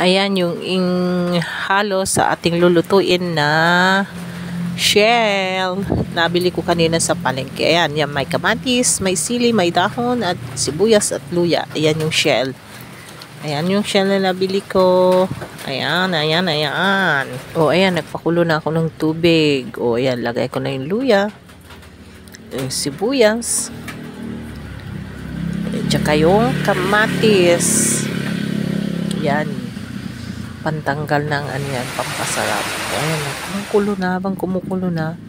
Ayan yung halo sa ating lulutuin na shell. Nabili ko kanina sa palengke. Ayan, yan, may kamatis, may sili, may dahon, at sibuyas at luya. Ayan yung shell. Ayan yung shell na nabili ko. Ayan. O, ayan, nagpakulo na ako ng tubig. O, ayan, lagay ko na yung luya, yung sibuyas, at saka yung kamatis. Ayan. Pantanggal ng ano yan, pampasarap. Ayan, habang kumukulo na,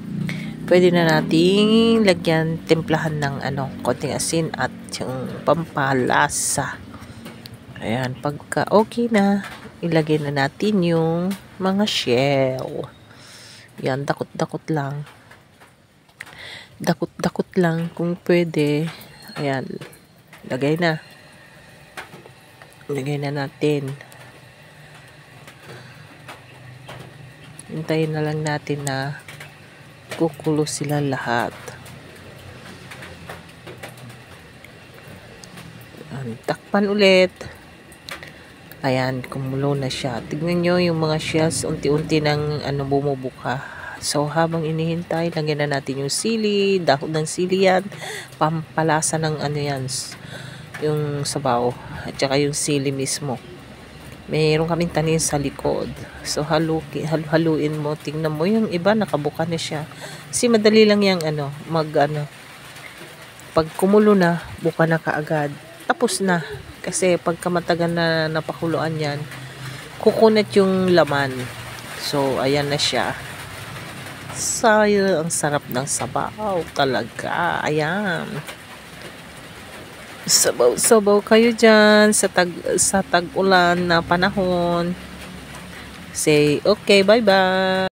pwede na nating lagyan, timplahan ng konting asin at yung pampalasa. Ayan, pagka okay na, ilagay na natin yung mga shell. Ayan, dakot-dakot lang. Dakot-dakot lang kung pwede. Ayan, lagay na. Lagay na natin. Hintayin na lang natin na kukulo sila lahat. Takpan ulit. Ayan, kumulo na siya. Tignan nyo yung mga shells, unti-unti nang bumubuka. So, habang inihintay, lagyan na natin yung sili, dahon ng sili yan, pampalasa ng yan, yung sabaw, at saka yung sili mismo. Mayroon kaming tanim sa likod. So, haluin mo. Tingnan mo yung iba, nakabuka na siya. Kasi madali lang yung pag kumulo na, buka na kaagad. Tapos na. Kasi pagka matagal na napakuluan yan, kukunat yung laman. So, ayan na siya. Ang sarap ng sabaw talaga. Ayan. Sabaw kayo dyan sa tag-ulan na panahon. Say, okay, bye-bye.